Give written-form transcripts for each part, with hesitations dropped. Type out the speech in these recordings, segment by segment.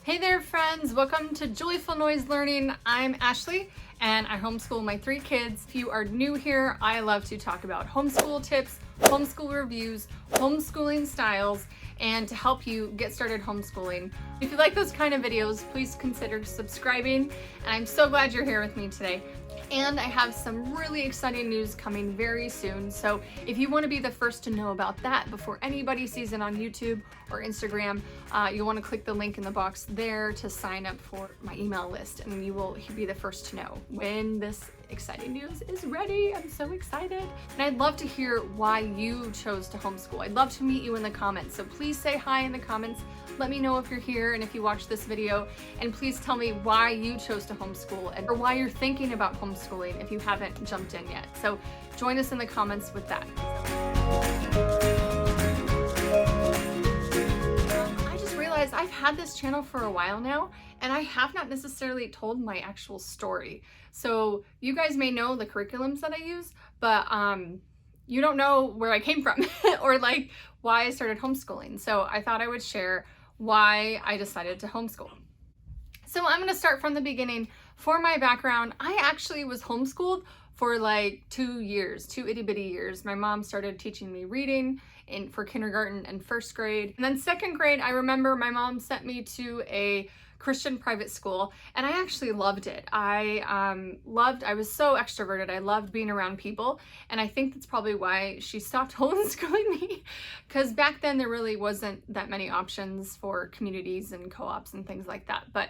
Hey there friends, welcome to Joyful Noise Learning. I'm Ashley and I homeschool my 3 kids. If you are new here, I love to talk about homeschool tips, homeschool reviews, homeschooling styles, and to help you get started homeschooling. If you like those kind of videos, please consider subscribing, and I'm so glad you're here with me today. And I have some really exciting news coming very soon. So if you want to be the first to know about that before anybody sees it on YouTube or Instagram, you'll want to click the link in the box there to sign up for my email list, and you will be the first to know when this exciting news is ready. I'm so excited. And I'd love to hear why you chose to homeschool. I'd love to meet you in the comments. So please say hi in the comments. Let me know if you're here and if you watch this video, and please tell me why you chose to homeschool or why you're thinking about homeschooling if you haven't jumped in yet. So join us in the comments with that. I just realized I've had this channel for a while now, and I have not necessarily told my actual story. So you guys may know the curriculums that I use, but you don't know where I came from or like why I started homeschooling. So I thought I would share why I decided to homeschool. So I'm going to start from the beginning. For my background, I actually was homeschooled for like 2 years, 2 itty bitty years. My mom started teaching me reading for kindergarten and first grade. And then second grade, I remember my mom sent me to a Christian private school, and I actually loved it. I was so extroverted. I loved being around people, and I think that's probably why she stopped homeschooling me, because back then there really wasn't that many options for communities and co-ops and things like that. But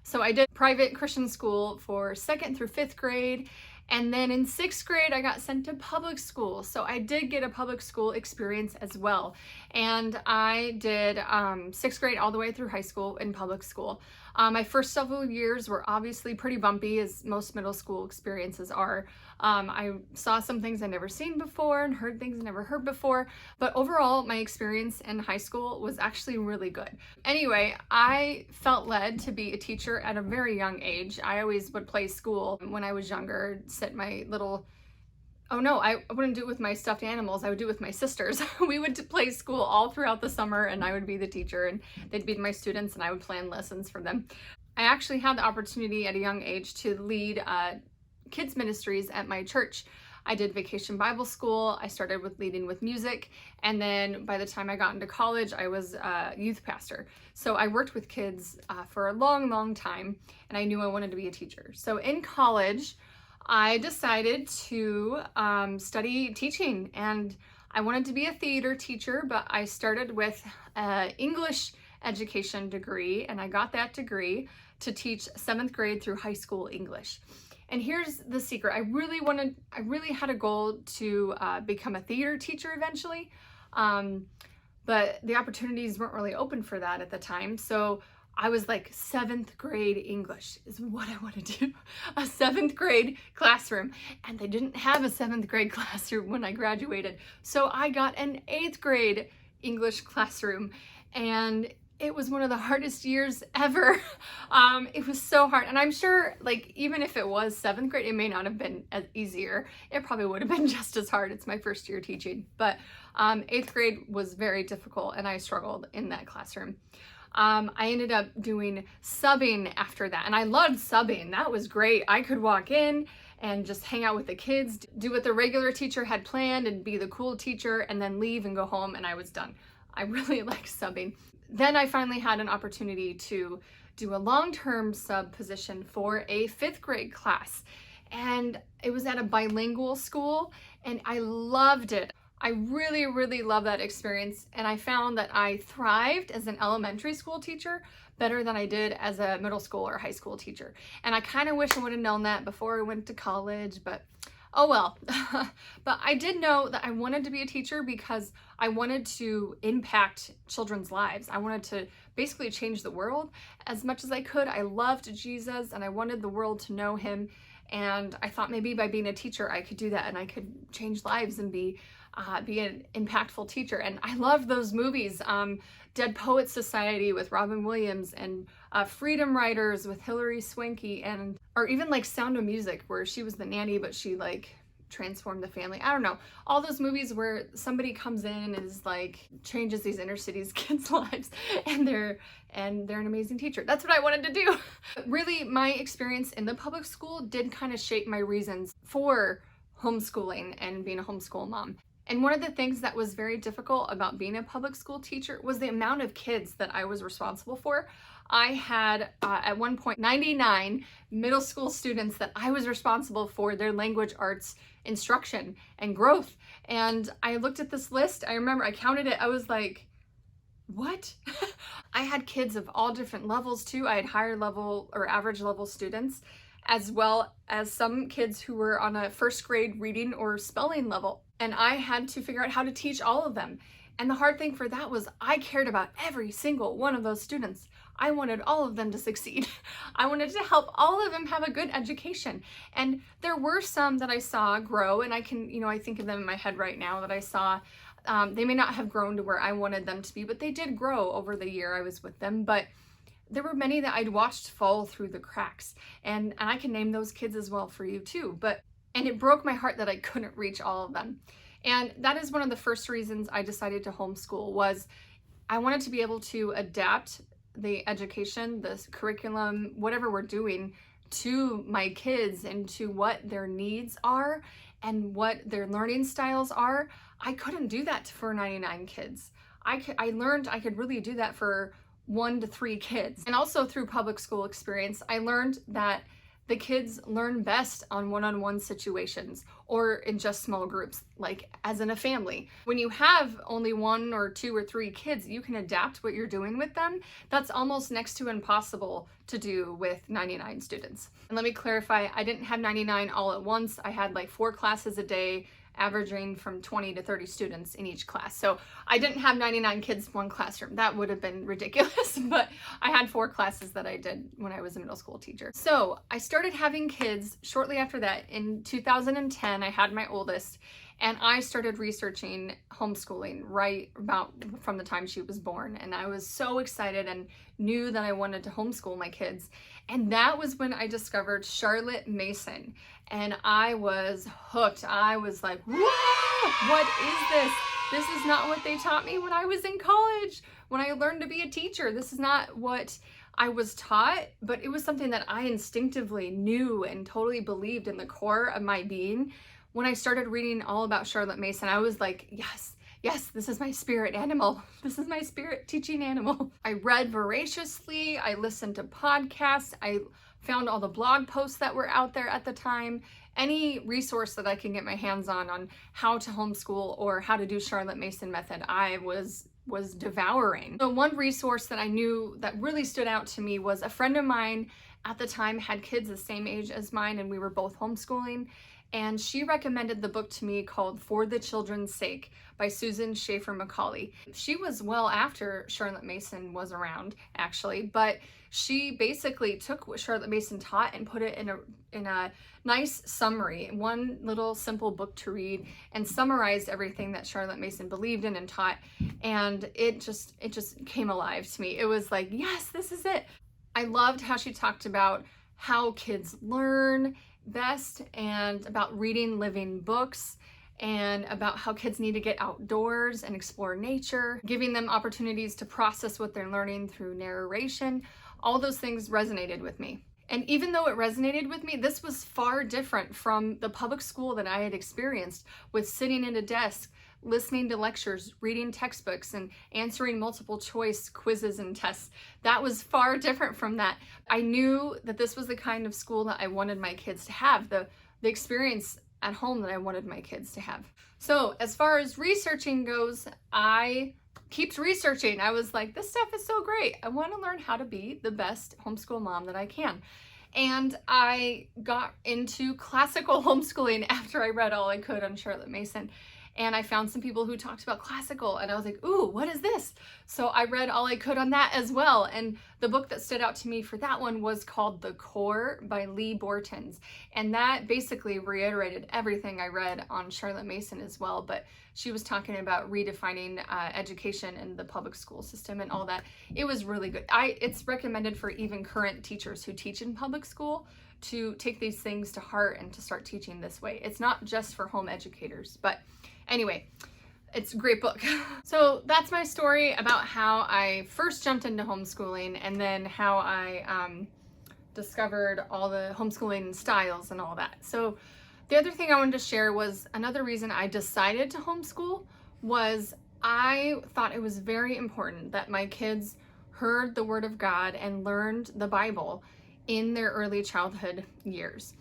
so I did private Christian school for 2nd through 5th grade, and then in 6th grade, I got sent to public school. So I did get a public school experience as well. And I did 6th grade all the way through high school in public school. My first several years were obviously pretty bumpy, as most middle school experiences are. I saw some things I'd never seen before and heard things I never heard before. But overall, my experience in high school was actually really good. Anyway, I felt led to be a teacher at a very young age. I always would play school when I was younger, set my little, oh no, I wouldn't do it with my stuffed animals. I would do it with my sisters. We would play school all throughout the summer, and I would be the teacher, and they'd be my students, and I would plan lessons for them. I actually had the opportunity at a young age to lead kids ministries at my church. I did Vacation Bible School. I started with leading with music, and then by the time I got into college, I was a youth pastor. So I worked with kids for a long, long time, and I knew I wanted to be a teacher. So in college, I decided to study teaching, and I wanted to be a theater teacher, but I started with an English education degree, and I got that degree to teach 7th grade through high school English. And here's the secret. I really had a goal to become a theater teacher eventually, but the opportunities weren't really open for that at the time. So I was like, 7th grade English is what I want to do, a 7th grade classroom. And they didn't have a 7th grade classroom when I graduated. So I got an 8th grade English classroom, and it was one of the hardest years ever. It was so hard. And I'm sure, like, even if it was 7th grade, it may not have been as easier. It probably would have been just as hard. It's my first year teaching. But 8th grade was very difficult, and I struggled in that classroom. I ended up doing subbing after that, and I loved subbing. That was great. I could walk in and just hang out with the kids, do what the regular teacher had planned and be the cool teacher, and then leave and go home, and I was done. I really like subbing. Then I finally had an opportunity to do a long-term sub position for a 5th grade class, and it was at a bilingual school, and I loved it. I really, really love that experience, and I found that I thrived as an elementary school teacher better than I did as a middle school or high school teacher. And I kind of wish I would have known that before I went to college, but oh well. But I did know that I wanted to be a teacher because I wanted to impact children's lives. I wanted to basically change the world as much as I could. I loved Jesus, and I wanted the world to know him. And I thought maybe by being a teacher, I could do that, and I could change lives and be an impactful teacher. And I love those movies, Dead Poets Society with Robin Williams, and Freedom Writers with Hilary Swank, or even like Sound of Music, where she was the nanny, but she like Transform the Family. I don't know. All those movies where somebody comes in and is like changes these inner cities kids' lives and they're an amazing teacher. That's what I wanted to do. Really, my experience in the public school did kind of shape my reasons for homeschooling and being a homeschool mom. And one of the things that was very difficult about being a public school teacher was the amount of kids that I was responsible for. I had, at one point, 99 middle school students that I was responsible for their language arts instruction and growth. And I looked at this list. I remember I counted it. I was like, what? I had kids of all different levels too. I had higher level or average level students, as well as some kids who were on a first grade reading or spelling level. And I had to figure out how to teach all of them. And the hard thing for that was I cared about every single one of those students. I wanted all of them to succeed. I wanted to help all of them have a good education. And there were some that I saw grow, and I can, I think of them in my head right now that I saw. They may not have grown to where I wanted them to be, but they did grow over the year I was with them. But there were many that I'd watched fall through the cracks. And I can name those kids as well for you too. And it broke my heart that I couldn't reach all of them. And that is one of the first reasons I decided to homeschool, was I wanted to be able to adapt the education, the curriculum, whatever we're doing, to my kids and to what their needs are and what their learning styles are. I couldn't do that for 99 kids. I learned I could really do that for 1 to 3 kids. And also through public school experience, I learned that the kids learn best on one-on-one situations or in just small groups, like as in a family. When you have only 1 or 2 or 3 kids, you can adapt what you're doing with them. That's almost next to impossible to do with 99 students. And let me clarify, I didn't have 99 all at once. I had like 4 classes a day, averaging from 20 to 30 students in each class. So I didn't have 99 kids in one classroom. That would have been ridiculous, but I had 4 classes that I did when I was a middle school teacher. So I started having kids shortly after that. In 2010, I had my oldest, and I started researching homeschooling right about from the time she was born. And I was so excited and knew that I wanted to homeschool my kids. And that was when I discovered Charlotte Mason. And I was hooked. I was like, whoa, what is this? This is not what they taught me when I was in college, when I learned to be a teacher. This is not what I was taught, but it was something that I instinctively knew and totally believed in the core of my being. When I started reading all about Charlotte Mason, I was like, yes, this is my spirit animal. This is my spirit teaching animal. I read voraciously. I listened to podcasts. I found all the blog posts that were out there at the time. Any resource that I can get my hands on how to homeschool or how to do Charlotte Mason method, I was devouring. So one resource that I knew that really stood out to me was a friend of mine at the time had kids the same age as mine, and we were both homeschooling. And she recommended the book to me called For the Children's Sake by Susan Schaefer Macaulay. She was well after Charlotte Mason was around, actually, but she basically took what Charlotte Mason taught and put it in a nice summary, one little simple book to read, and summarized everything that Charlotte Mason believed in and taught. And it just came alive to me. It was like, yes, this is it. I loved how she talked about how kids learn best and about reading living books and about how kids need to get outdoors and explore nature, giving them opportunities to process what they're learning through narration. All those things resonated with me. And even though it resonated with me, this was far different from the public school that I had experienced with sitting at a desk, listening to lectures, reading textbooks, and answering multiple choice quizzes and tests. That was far different from that. I knew that this was the kind of school that I wanted my kids to have, the experience at home that I wanted my kids to have. So as far as researching goes, I kept researching. I was like, this stuff is so great. I want to learn how to be the best homeschool mom that I can. And I got into classical homeschooling after I read all I could on Charlotte Mason. And I found some people who talked about classical, and I was like, ooh, what is this? So I read all I could on that as well. And the book that stood out to me for that one was called The Core by Lee Bortons. And that basically reiterated everything I read on Charlotte Mason as well. But she was talking about redefining education in the public school system and all that. It was really good. It's recommended for even current teachers who teach in public school to take these things to heart and to start teaching this way. It's not just for home educators, but anyway, it's a great book. So that's my story about how I first jumped into homeschooling, and then how I discovered all the homeschooling styles and all that. So the other thing I wanted to share was another reason I decided to homeschool was I thought it was very important that my kids heard the Word of God and learned the Bible in their early childhood years.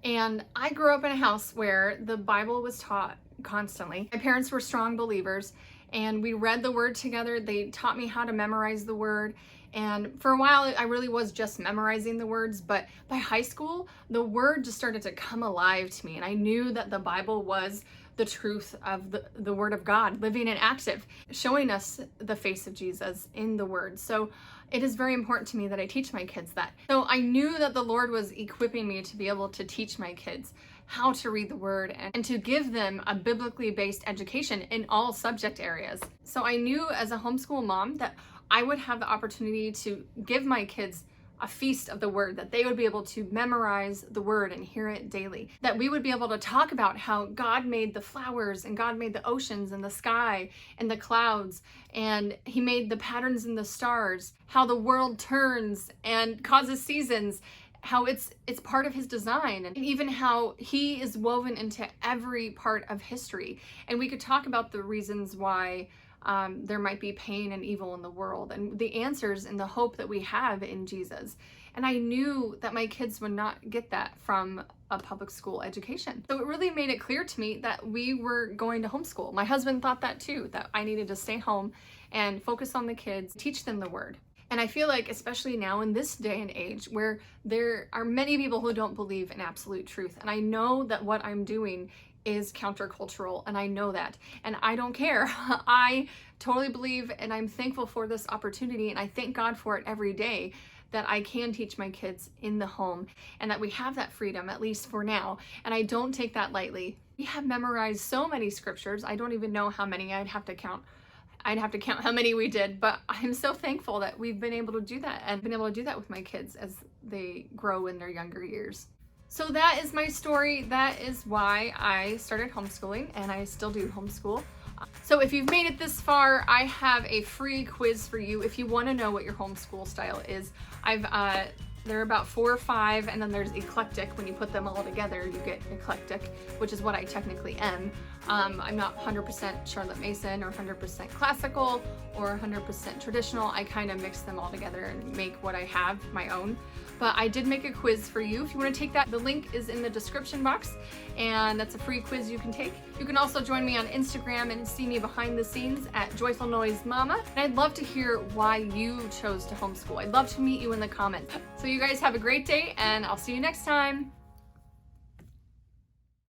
And I grew up in a house where the Bible was taught constantly. My parents were strong believers, and we read the Word together. They taught me how to memorize the Word. And for a while, I really was just memorizing the words, but by high school, the Word just started to come alive to me. And I knew that the Bible was the truth of the Word of God, living and active, showing us the face of Jesus in the Word. So it is very important to me that I teach my kids that. So I knew that the Lord was equipping me to be able to teach my kids how to read the Word and to give them a biblically based education in all subject areas. So I knew as a homeschool mom that I would have the opportunity to give my kids a feast of the Word, that they would be able to memorize the Word and hear it daily, that we would be able to talk about how God made the flowers and God made the oceans and the sky and the clouds, and He made the patterns in the stars, how the world turns and causes seasons, how it's part of His design, and even how He is woven into every part of history. And we could talk about the reasons why there might be pain and evil in the world, and the answers and the hope that we have in Jesus. And I knew that my kids would not get that from a public school education. So it really made it clear to me that we were going to homeschool. My husband thought that too, that I needed to stay home and focus on the kids, teach them the Word. And I feel like, especially now in this day and age where there are many people who don't believe in absolute truth, and I know that what I'm doing is countercultural, and I know that, and I don't care. I totally believe, and I'm thankful for this opportunity, and I thank God for it every day, that I can teach my kids in the home, and that we have that freedom, at least for now, and I don't take that lightly. We have memorized so many scriptures, I don't even know how many. I'd have to count how many we did, but I'm so thankful that we've been able to do that, and been able to do that with my kids as they grow in their younger years. So that is my story. That is why I started homeschooling, and I still do homeschool. So if you've made it this far, I have a free quiz for you if you want to know what your homeschool style is. There are about 4 or 5, and then there's eclectic. When you put them all together, you get eclectic, which is what I technically am. I'm not 100% Charlotte Mason or 100% classical or 100% traditional. I kind of mix them all together and make what I have my own. But I did make a quiz for you. If you want to take that, the link is in the description box, and that's a free quiz you can take. You can also join me on Instagram and see me behind the scenes at Joyful Noise Mama. And I'd love to hear why you chose to homeschool. I'd love to meet you in the comments. So you guys have a great day, and I'll see you next time.